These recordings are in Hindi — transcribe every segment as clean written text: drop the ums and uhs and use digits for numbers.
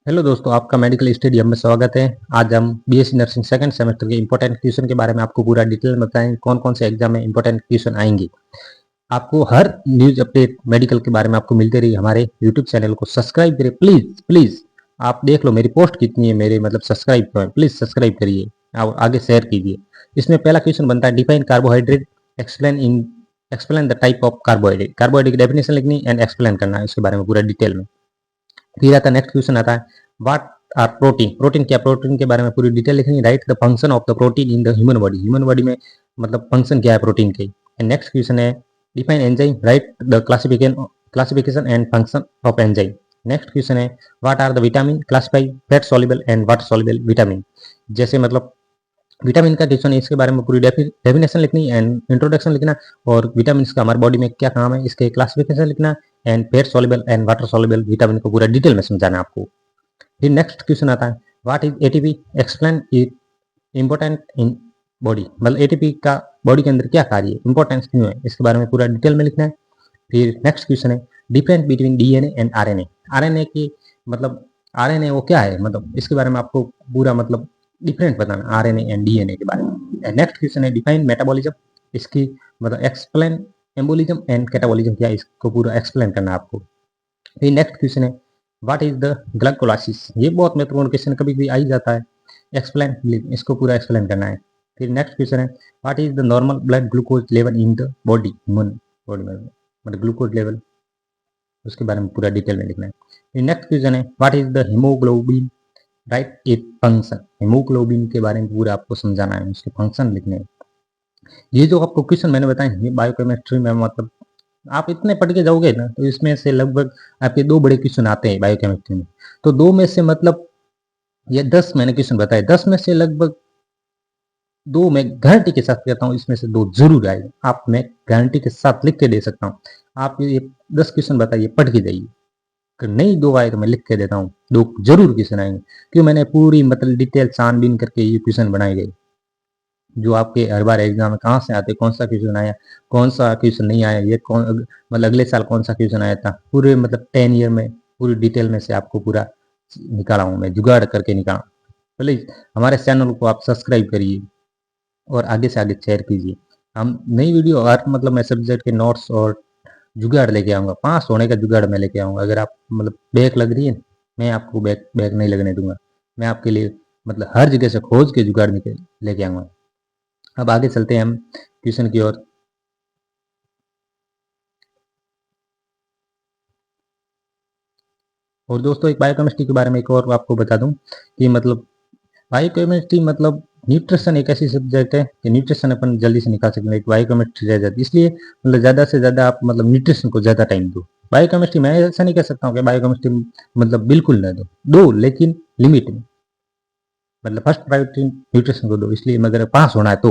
हेलो दोस्तों, आपका मेडिकल स्टडी में स्वागत है। आज हम बीएससी नर्सिंग सेकंड सेमेस्टर के इंपॉर्टेंट क्वेश्चन के बारे में आपको पूरा डिटेल में बताएंगे। कौन कौन से एग्जाम में इंपॉर्टेंट क्वेश्चन आएंगे। आपको हर न्यूज अपडेट मेडिकल के बारे में आपको मिलते रही। हमारे यूट्यूब चैनल को सब्सक्राइब करिए प्लीज प्लीज। आप देख लो मेरी पोस्ट कितनी है, मेरे मतलब सब्सक्राइब करें प्लीज, सब्सक्राइब करिए और आगे शेयर कीजिए। इसमें पहला क्वेश्चन बनता है define carbohydrate, explain the type of carbohydrate. Carbohydrate की डेफिनेशन लिखनी एंड एक्सप्लेन करना है उसके बारे में पूरा डिटेल में। फिर आता है नेक्स्ट क्वेश्चन आता है व्हाट आर प्रोटीन। प्रोटीन क्या, प्रोटीन के बारे में पूरी डिटेल लिखनी। Write the function of the protein in the human body. Human body में मतलब फंक्शन क्या है प्रोटीन के। एंड नेक्स्ट क्वेश्चन है define enzyme. Write the classification and function of enzyme. Next question है what are the vitamin, classify fat soluble and water soluble vitamin. जैसे मतलब विटामिन का क्वेश्चन है, इसके बारे में पूरी डेफिनेशन लिखनी एंड इंट्रोडक्शन लिखना। और विटामिन का हमारे बॉडी में क्या काम है इसके क्लासिफिकेशन लिखना। And fat soluble and water soluble vitamin को पूरा डिटेल में समझाना आपको। फिर नेक्स्ट क्वेश्चन आता है what is ATP, explain it important in body. मतलब एटीपी का बॉडी के अंदर क्या कार्य है, इंपॉर्टेंस क्यों है, इसके बारे में पूरा डिटेल में लिखना है। फिर नेक्स्ट क्वेश्चन है difference between DNA and RNA. RNA की मतलब आरएनए वो क्या है, मतलब इसके बारे में आपको पूरा मतलब डिफरेंट बताना आरएनए एंड डीएनए के बारे में। नेक्स्ट क्वेश्चन है डिफाइन मेटाबॉलिज्म। इसकी मतलब एक्सप्लेन एम्बोलिज्म एंड कैटाबॉलिज्म क्या है, इसको पूरा एक्सप्लेन करना है आपको। फिर नेक्स्ट क्वेश्चन है व्हाट इज द ग्लाइकोलाइसिस। ये बहुत महत्वपूर्ण क्वेश्चन कभी भी आ ही जाता है। एक्सप्लेन, इसको पूरा एक्सप्लेन करना है। फिर नेक्स्ट क्वेश्चन है what is the normal blood glucose level in the body, human body में मतलब ग्लूकोज लेवल, उसके बारे में पूरा डिटेल में लिखना है। फिर नेक्स्ट क्वेश्चन है what is the haemoglobin, right it function. Haemoglobin के बारे में पूरा आपको समझाना है, उसके फंक्शन लिखने हैं। ये जो आपको क्वेश्चन मैंने बताए ये बायोकेमिस्ट्री में मतलब आप इतने पढ़ के जाओगे ना तो इसमें से लगभग आपके दो बड़े क्वेश्चन आते हैं बायोकेमिस्ट्री में। तो दो में से मतलब ये 10 मैंने क्वेश्चन बताए, 10 में से लगभग दो मैं गारंटी के साथ कहता हूँ इसमें से दो जरूर आएगा। आप मैं गारंटी के साथ लिख के दे सकता हूँ। आप ये 10 क्वेश्चन बताइए, पढ़ के जाइए। अगर नहीं दो आए तो मैं लिख के देता हूँ दो जरूर क्वेश्चन आएंगे, क्यों मैंने पूरी मतलब डिटेल छानबीन करके ये क्वेश्चन बनाए गए जो आपके हर बार एग्जाम में कहाँ से आते, कौन सा क्वेश्चन आया, कौन सा क्वेश्चन नहीं आया, ये कौन मतलब अगले साल कौन सा क्वेश्चन आया था, पूरे मतलब 10 ईयर में पूरी डिटेल में से आपको पूरा निकाला हूँ मैं, जुगाड़ करके निकाला। प्लीज हमारे चैनल को आप सब्सक्राइब करिए और आगे से आगे शेयर कीजिए। हम नई वीडियो हर मतलब मैं सब्जेक्ट के नोट्स और जुगाड़ लेके आऊँगा, पास होने का जुगाड़ मैं लेके आऊँगा। अगर आप मतलब बैक लग रही है, मैं आपको बैक बैक नहीं लगने दूंगा। मैं आपके लिए मतलब हर जगह से खोज के जुगाड़ लेके आऊँगा। अब आगे चलते हैं हम क्वेश्चन की ओर। और दोस्तों एक बायोकेमिस्ट्री के बारे में एक और आपको बता दूं कि मतलब बायोकेमिस्ट्री मतलब न्यूट्रिशन एक ऐसी सब्जेक्ट है कि न्यूट्रिशन अपन जल्दी से निकाल सकते हैं, एक बायोकेमिस्ट्री रह जाती है। इसलिए मतलब ज़्यादा से ज़्यादा आप मतलब न्यूट्रिशन को ज़्यादा टाइम दो। बायोकेमिस्ट्री मैं ऐसा नहीं कह सकता हूँ कि बायोकेमिस्ट्री मतलब बिल्कुल ना दो, दो लेकिन लिमिट में। मतलब फर्स्ट प्रायोरिटी न्यूट्रिशन को दो, इसलिए अगर पास होना है तो।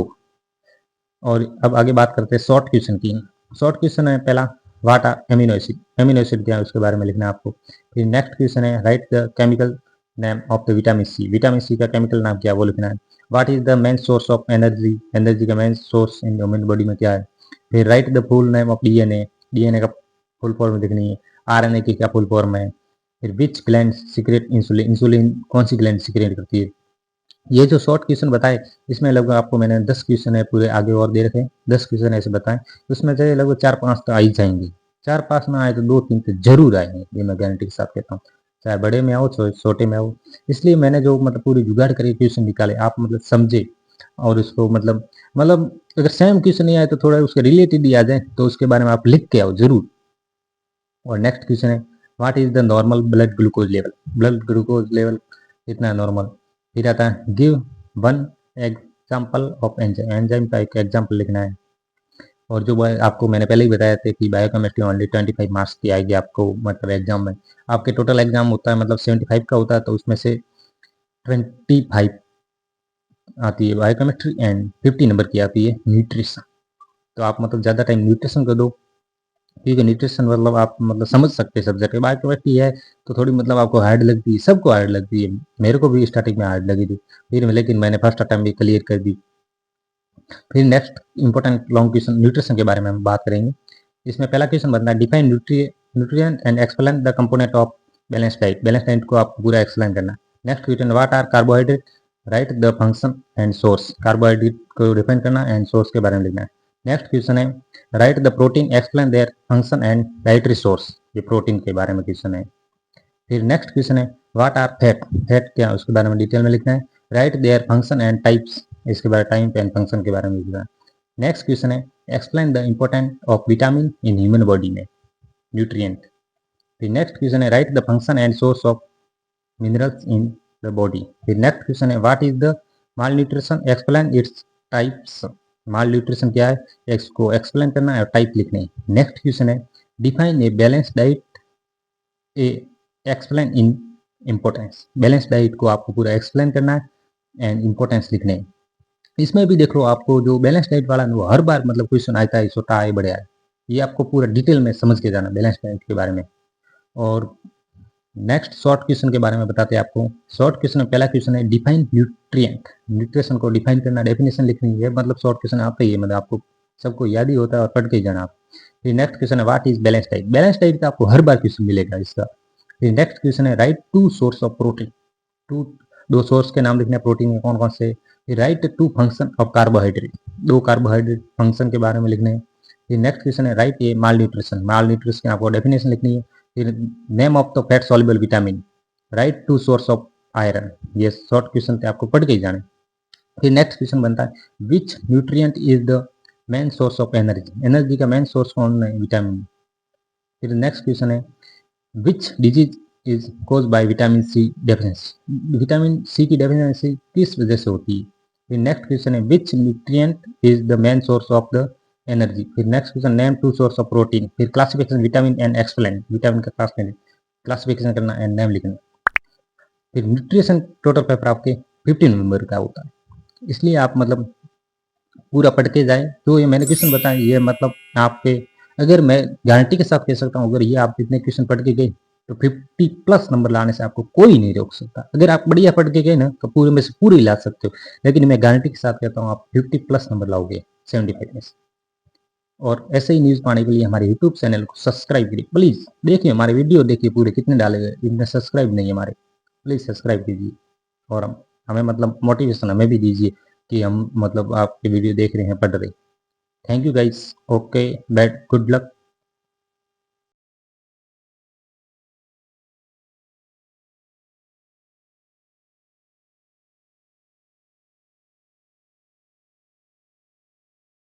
और अब आगे बात करते हैं शॉर्ट क्वेश्चन की। शॉर्ट क्वेश्चन है पहला what are amino acid. Amino acid क्या है उसके बारे में लिखना है आपको। फिर नेक्स्ट क्वेश्चन है write the chemical name of the vitamin C. Vitamin C का केमिकल नाम क्या है वो लिखना है। What is the main source of energy. Energy का main source in human body में क्या है। फिर write the full name of DNA. DNA का फुल फॉर्म लिखनी है। आरएनए की क्या फुल फॉर्म है। फिर विच ग्लैंड सीक्रेट इंसुलिन। इंसुलिन कौन सी ग्लैंड सीक्रेट करती है। ये जो शॉर्ट क्वेश्चन बताए इसमें लगभग आपको मैंने 10 क्वेश्चन है पूरे आगे और दे रखे, 10 क्वेश्चन ऐसे बताएं। उसमें से लगभग 4-5 तो आ ही जाएंगे। 4-5 ना आए तो 2-3 तो जरूर आएंगे, ये मैं गारंटी के साथ कहता हूँ। चाहे बड़े में आओ चाहे छोटे में आओ। इसलिए मैंने जो मतलब पूरी जुगाड़ करके क्वेश्चन निकाले आप मतलब समझे और उसको मतलब अगर सेम क्वेश्चन नहीं आए तो थोड़ा उसके रिलेटेड ही आ जाए तो उसके बारे में आप लिख के आओ जरूर। और नेक्स्ट क्वेश्चन है what is the normal blood glucose level. Blood glucose level कितना है नॉर्मल। फिर आता है give one example of enzyme. Enzyme का एक एग्जाम्पल लिखना है। और जो आपको मैंने पहले ही बताया था कि बायोकेमिस्ट्री ओनली 25 मार्क्स की आएगी आपको मतलब एग्जाम में। आपके टोटल एग्जाम होता है मतलब 75 का होता है, तो उसमें से 25 आती है बायोकेमिस्ट्री एंड 50 नंबर की आती है न्यूट्रिशन। तो आप मतलब ज़्यादा टाइम न्यूट्रिशन को दो, क्योंकि न्यूट्रिशन मतलब आप मतलब समझ सकते हैं सब्जेक्ट। बायोकेमिस्ट्री है तो थोड़ी मतलब आपको हार्ड लगती है, सबको हार्ड लगती है। मेरे को भी स्टार्टिंग में हार्ड लगी थी, फिर लेकिन मैंने फर्स्ट अटेम्प्ट भी क्लियर कर दी। फिर next important long question nutrition के बारे में हम बात करेंगे। इसमें पहला क्वेश्चन बनता है define nutrient and explain the component of balance diet को आपको पूरा एक्सप्लेन करना। Next question, what are carbohydrate, write the function and source, carbohydrate को डिफाइन करना एंड सोर्स के बारे में लिखना है। नेक्स्ट क्वेश्चन है, write the protein, explain their function and dietary source, ये प्रोटीन के बारे में क्वेश्चन है। फिर नेक्स्ट क्वेश्चन है, व्हाट आर फैट, फैट क्या है उसके बारे में डिटेल में लिखना है। Right there function and types, इसके बारे टाइप एंड फंक्शन के बारे में लिखना है। नेक्स्ट क्वेश्चन है, explain the importance of vitamin in human body में, न्यूट्रिएंट। फिर नेक्स्ट क्वेश्चन है, write the function and source of minerals in the body. फिर नेक्स्ट क्वेश्चन है, what is the mall nutrition, explain its types, mall nutrition क्या है इसको एक्सप्लेन करना है और टाइप लिखने हैं। नेक्स्ट क्वेश्चन है, define a balance diet, A explain in importance, balance diet को आपको पूरा एक्सप्लेन करना है एंड इम्पोर्टेंस लिखने हैं। इसमें भी देख लो, आपको जो बैलेंस डाइट वाला है वो हर बार मतलब क्वेश्चन आता है, छोटा है बड़ा है, ये आपको पूरा डिटेल में समझ के जाना बैलेंस डाइट के बारे में। और नेक्स्ट शॉर्ट क्वेश्चन के बारे में बताते हैं आपको। शॉर्ट क्वेश्चन में पहला क्वेश्चन है, डिफाइन न्यूट्रिएंट, न्यूट्रिशन को डिफाइन करना, डेफिनेशन लिखनी है, मतलब शॉर्ट क्वेश्चन आता ही है, मतलब आपको सबको याद ही होता है और पढ़ के ही जाना आप। फिर नेक्स्ट क्वेश्चन है, what is balance diet, balance diet का आपको हर बार क्वेश्चन मिलेगा इसका। फिर नेक्स्ट क्वेश्चन है, write two source of protein, दो सोर्स के नाम लिखने हैं प्रोटीन के, कौन कौन से। फिर write two function of carbohydrate, दो कार्बोहाइड्रेट फंक्शन के बारे में लिखने हैं। फिर नेक्स्ट क्वेश्चन है, write a malnutrition, malnutrition आपको डेफिनेशन लिखनी है। फिर name of the fat soluble vitamin, write two source of iron, ये शॉर्ट क्वेश्चन थे, आपको पढ़ के ही जाने। फिर नेक्स्ट क्वेश्चन बनता है, which nutrient is the main source of energy, energy का मेन सोर्स कौन है, विटामिन। फिर नेक्स्ट क्वेश्चन है, which disease is cause by vitamin C deficiency, vitamin C की डेफिशिएंसी किस वजह से होती है। फिर नेक्स्ट क्वेश्चन है, which nutrient is the main source of the energy. फिर next question, name two source of protein. फिर classification vitamin and explain, vitamin का क्लासिफिकेशन करना एंड नेम लिखना। फिर न्यूट्रिशन टोटल पेपर आपके 15 नंबर का होता है, इसलिए आप मतलब पूरा पढ़ के जाए। तो ये मैंने क्वेश्चन बताया, ये मतलब आपके, अगर मैं गारंटी के साथ कह सकता हूँ, अगर ये आप इतने क्वेश्चन पढ़ के गए तो 50 प्लस नंबर लाने से आपको कोई नहीं रोक सकता। अगर आप बढ़िया पढ़ के गए ना तो पूरे में से पूरे ला सकते हो, लेकिन मैं गारंटी के साथ कहता हूँ आप 50 प्लस नंबर लाओगे 75 में से। और ऐसे ही न्यूज पाने के लिए हमारे यूट्यूब चैनल को सब्सक्राइब करिए प्लीज, देखिए हमारे वीडियो देखिए पूरे कितने डाले गए, इतने सब्सक्राइब नहीं है हमारे, प्लीज सब्सक्राइब कीजिए और हमें मतलब मोटिवेशन हमें भी दीजिए कि हम मतलब आपके वीडियो देख रहे हैं, पढ़ रहे। Thank you guys, okay, bad, good luck.